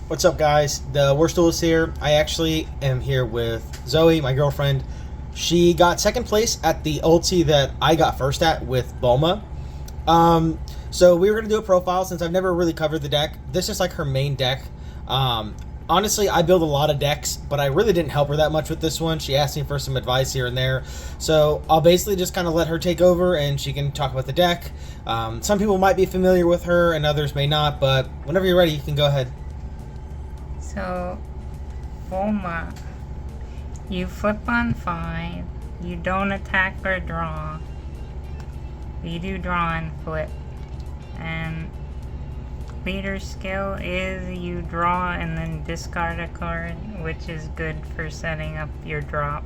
What's up, guys? The Worst Duelist here. I actually am here with Zoe, my girlfriend. She got second place at the ulti that I got first at with Bulma. So we were going to do a profile since I've never really covered the deck. This is like her main deck. Honestly, I build a lot of decks, but I really didn't help her that much with this one. She asked me for some advice here and there. So I'll basically just kind of let her take over and she can talk about the deck. Some people might be familiar with her and others may not, but whenever you're ready, you can go ahead. So, Bulma, you flip on 5, you don't attack or draw. You do draw and flip. And leader skill is you draw and then discard a card, which is good for setting up your drop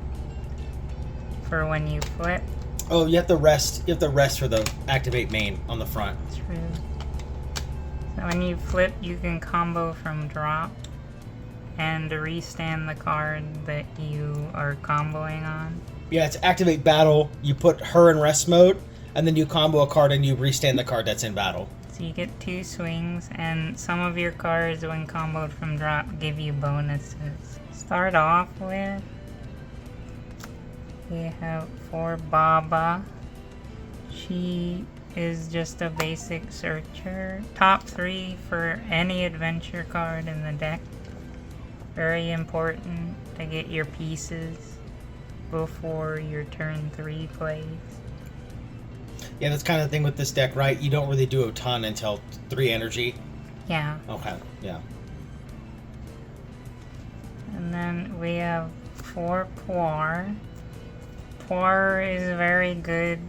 for when you flip. Oh, you have to rest. You have to rest for the activate main on the front. True. So when you flip, you can combo from drop and restand the card that you are comboing on. Yeah, it's activate battle. You put her in rest mode, and then you combo a card and you restand the card that's in battle. So you get 2 swings, and some of your cards when comboed from drop give you bonuses. Start off with, we have for Baba. She is just a basic searcher. Top 3 for any adventure card in the deck. Very important to get your pieces before your turn 3 plays. Yeah, that's kind of the thing with this deck, right? You don't really do a ton until 3 energy. Yeah. Okay, yeah. And then we have 4 Poir. Poir is very good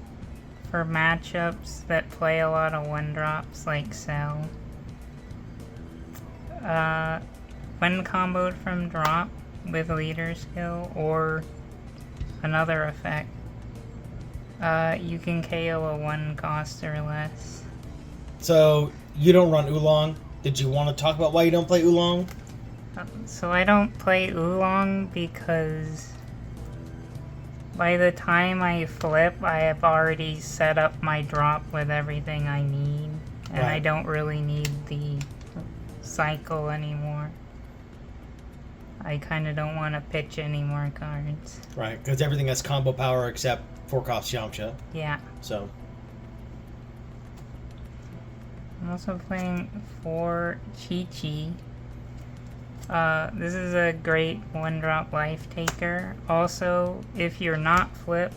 for matchups that play a lot of 1-drops like Cell. When comboed from drop with leader skill or another effect, you can KO a 1 cost or less. So you don't run Oolong. Did you want to talk about why you don't play Oolong? So I don't play Oolong because by the time I flip, I have already set up my drop with everything I need, and Right. I don't really need the cycle anymore. I kind of don't want to pitch any more cards. Right, because everything has combo power except 4-cost Yamcha. Yeah. So. I'm also playing for Chi-Chi. This is a great 1-drop life taker. Also, if you're not flipped,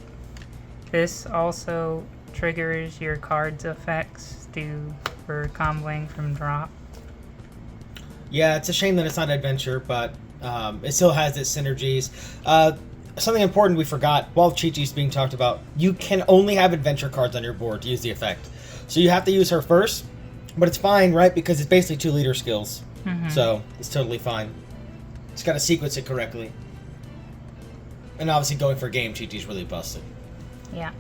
this also triggers your card's effects for comboing from drop. Yeah, it's a shame that it's not adventure, but it still has its synergies. Something important we forgot while Chi-Chi's being talked about, you can only have adventure cards on your board to use the effect. So you have to use her first, but it's fine, right? Because it's basically 2 leader skills. Mm-hmm. So it's totally fine. Just got to sequence it correctly. And obviously going for a game, Chi-Chi's really busted. Yeah.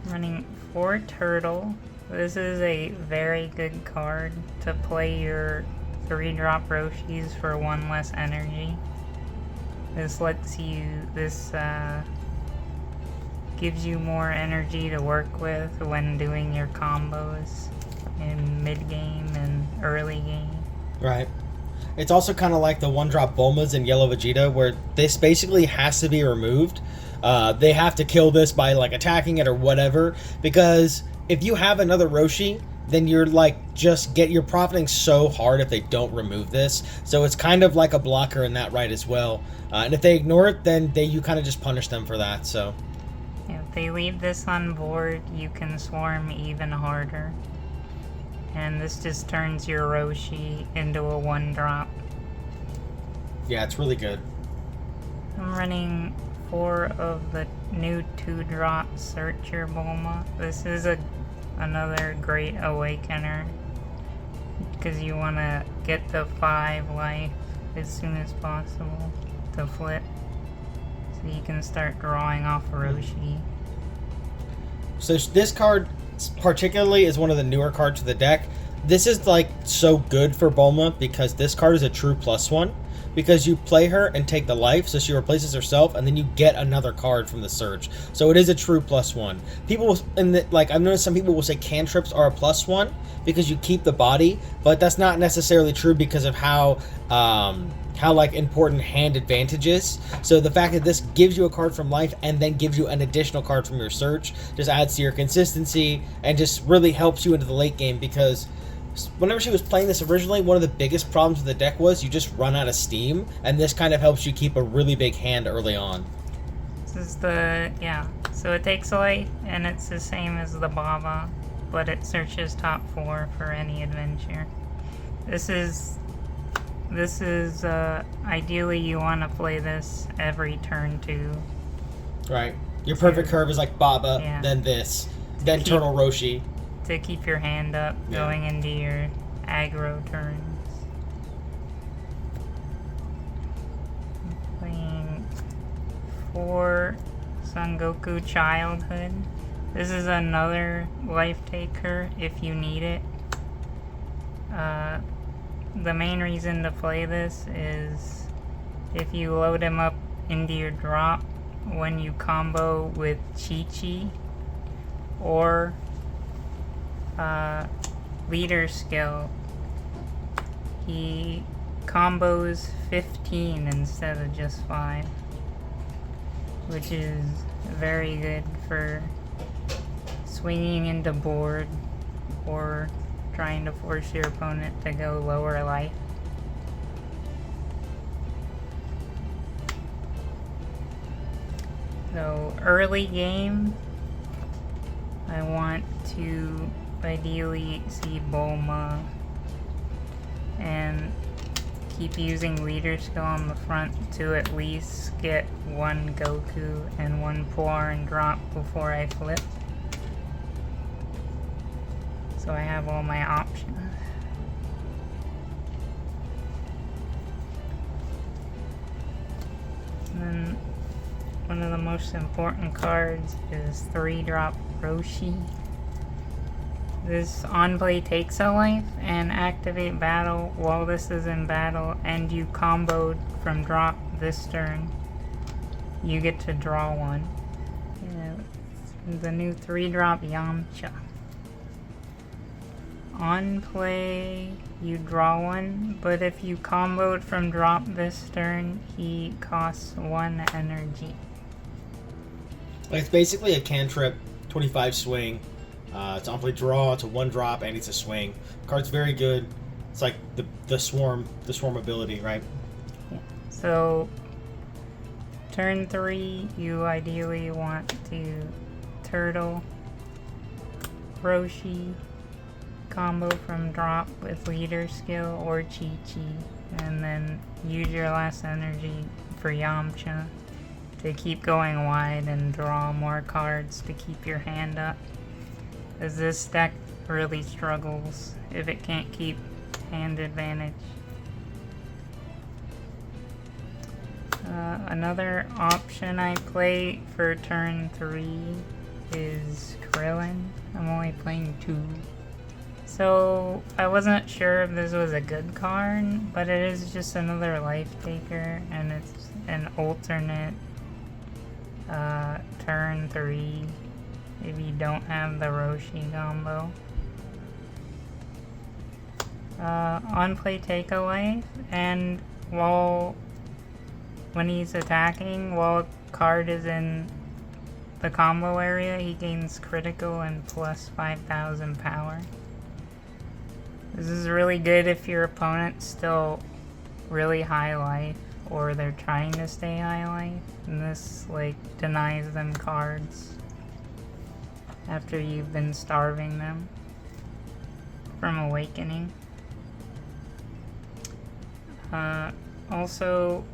Running 4 Turtle. This is a very good card to play your 3-drop Roshis for 1 less energy. This gives you more energy to work with when doing your combos in mid-game and early game. Right. It's also kind of like the 1-drop Bulmas in Yellow Vegeta, where this basically has to be removed. They have to kill this by like attacking it or whatever, because if you have another Roshi, then you're you're profiting so hard if they don't remove this. So it's kind of like a blocker in that right as well. And if they ignore it, then you kind of just punish them for that. So if they leave this on board, you can swarm even harder. And this just turns your Roshi into a 1-drop. yeah, it's really good. I'm running 4 of the new 2-drop Searcher Bulma. This is another great Awakener because you want to get the 5 life as soon as possible to flip, so you can start drawing off Roshi. So this card particularly is one of the newer cards to the deck. This is like so good for Bulma because this card is a true +1. because you play her and take the life, so she replaces herself, and then you get another card from the search. So it is a true +1. People I've noticed some people will say cantrips are a +1 because you keep the body, but that's not necessarily true because of how like important hand advantage is. So the fact that this gives you a card from life and then gives you an additional card from your search just adds to your consistency and just really helps you into the late game, because whenever she was playing this originally, one of the biggest problems with the deck was you just run out of steam, and this kind of helps you keep a really big hand early on. This is so it takes a life, and it's the same as the Baba, but it searches top 4 for any adventure. This is ideally you want to play this every turn 2. Right. Your perfect curve is like Baba, then this, then Turtle Roshi. To keep your hand up going into your aggro turns. Playing 4 Son Goku Childhood. This is another life taker if you need it. The main reason to play this is if you load him up into your drop when you combo with Chi-Chi or leader skill, he combos 15 instead of just 5, which is very good for swinging into board or trying to force your opponent to go lower life. So early game, I want to ideally see Bulma and keep using leader skill on the front to at least get 1 Goku and 1 Poir and drop before I flip. So I have all my options. And then one of the most important cards is 3-drop Roshi. This on-play takes a life and activate battle while this is in battle, and you comboed from drop this turn. You get to draw 1. The new 3-drop Yamcha. On play, you draw 1, but if you comboed from drop this turn, he costs 1 energy. It's basically a cantrip, 25 swing. It's on play draw, it's a 1-drop, and it's a swing. The card's very good. It's like the swarm ability, right? Yeah. So turn 3, you ideally want to turtle Roshi, combo from drop with leader skill or Chi-Chi, and then use your last energy for Yamcha to keep going wide and draw more cards to keep your hand up, as this deck really struggles if it can't keep hand advantage. Another option I play for turn 3 is Krillin. I'm only playing 2. So I wasn't sure if this was a good card, but it is just another life taker, and it's an alternate turn 3 if you don't have the Roshi combo. On play take a life, and when he's attacking, while a card is in the combo area, he gains critical and plus 5,000 power. This is really good if your opponent's still really high life or they're trying to stay high life, and this denies them cards after you've been starving them from awakening. Also,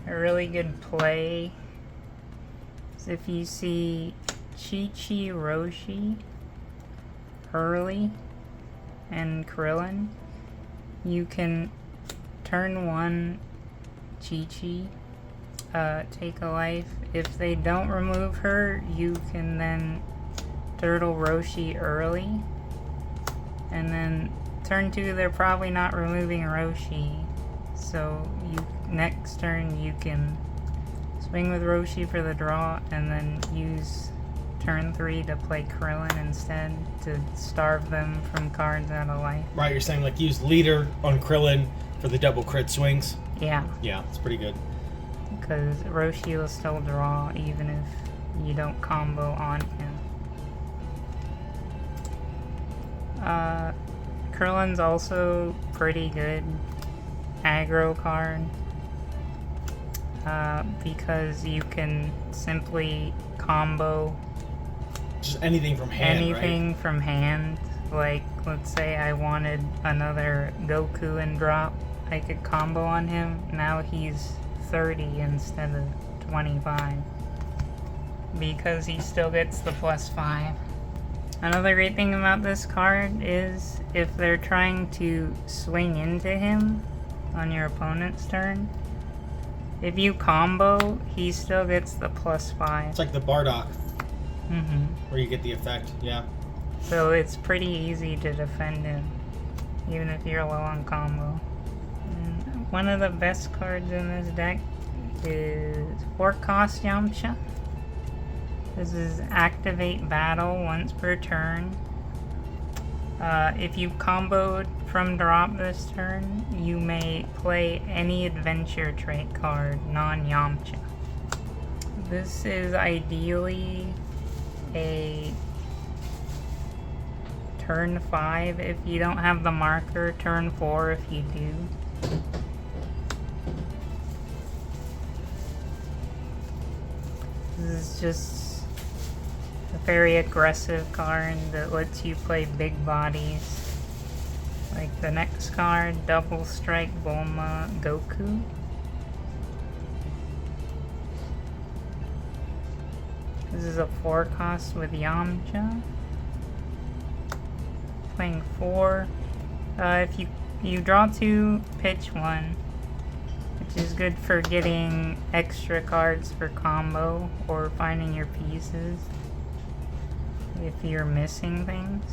a really good play is if you see Chi-Chi, Roshi, Hurley, and Krillin, you can turn 1 Chi-Chi, take a life. If they don't remove her, you can then turtle Roshi early, and then turn 2 they're probably not removing Roshi, So next turn you can swing with Roshi for the draw, and then use turn 3 to play Krillin instead to starve them from cards out of life. Right, you're saying like use leader on Krillin for the double crit swings? Yeah. Yeah, it's pretty good. Because Roshi will still draw even if you don't combo on him. Krillin's also pretty good aggro card. Because you can simply combo just anything from hand, anything right? from hand. Like, let's say I wanted another Goku and drop, I could combo on him. Now he's 30 instead of 25 because he still gets the +5. Another great thing about this card is if they're trying to swing into him on your opponent's turn, if you combo, he still gets the +5. It's like the Bardock, where you get the effect, yeah. So it's pretty easy to defend him, even if you're low on combo. And one of the best cards in this deck is 4-cost Yamcha. This is activate battle once per turn. If you comboed from drop this turn, you may play any adventure trait card, non-Yamcha. This is ideally a turn 5 if you don't have the marker, turn 4 if you do. This is just a very aggressive card that lets you play big bodies. Like the next card, Double Strike Bulma Goku. This is a 4-cost with Yamcha. Playing 4. If you draw 2, pitch 1, which is good for getting extra cards for combo or finding your pieces if you're missing things.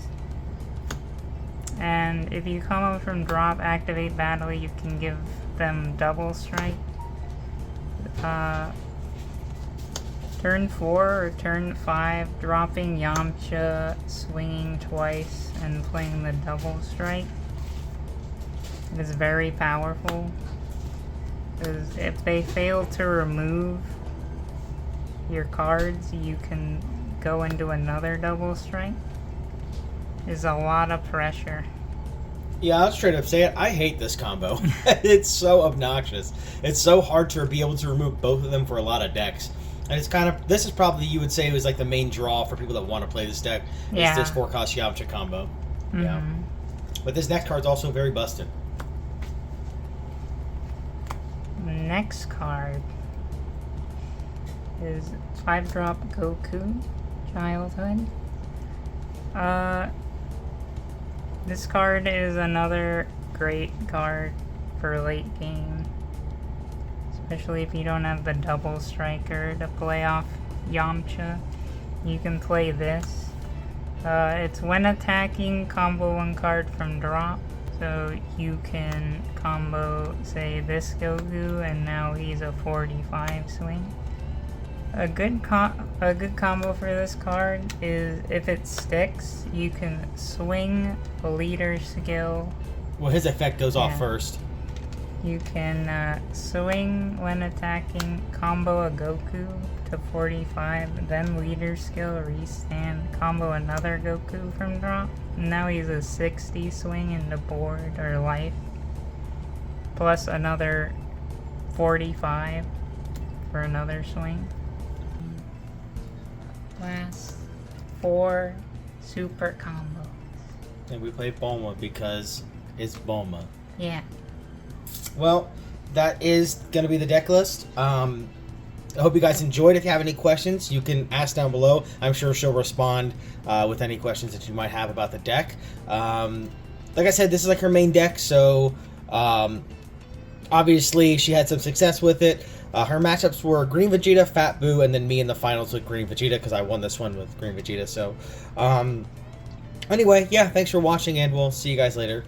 And if you come up from drop, activate battle, you can give them double strike. Turn 4 or turn 5, dropping Yamcha, swinging twice, and playing the double strike. It is very powerful. Because if they fail to remove your cards, you can go into another double strike. Is a lot of pressure. Yeah, I'll straight up say it. I hate this combo. It's so obnoxious. It's so hard to be able to remove both of them for a lot of decks. And it's kind of, this is probably, you would say, was like the main draw for people that want to play this deck. Yeah. Is this 4-cost Yamcha combo. Yeah. But this next card's also very busted. The next card is 5-drop Goku Childhood. This card is another great card for late game, especially if you don't have the double striker to play off Yamcha. You can play this. It's when attacking, combo 1 card from drop, so you can combo, say, this Goku, and now he's a 45 swing. A good combo for this card is if it sticks, you can swing a leader skill. Well, his effect goes off first. You can swing when attacking, combo a Goku to 45, then leader skill, restand, combo another Goku from drop. Now he's a 60 swing into board or life, plus another 45 for another swing. Last 4 super combos. And we play Bulma because it's Bulma. Yeah. Well, that is going to be the deck list. I hope you guys enjoyed. If you have any questions, you can ask down below. I'm sure she'll respond with any questions that you might have about the deck. Like I said, this is like her main deck, so obviously she had some success with it. Her matchups were Green Vegeta, Fat Boo, and then me in the finals with Green Vegeta because I won this one with Green Vegeta. So anyway, yeah, thanks for watching, and we'll see you guys later.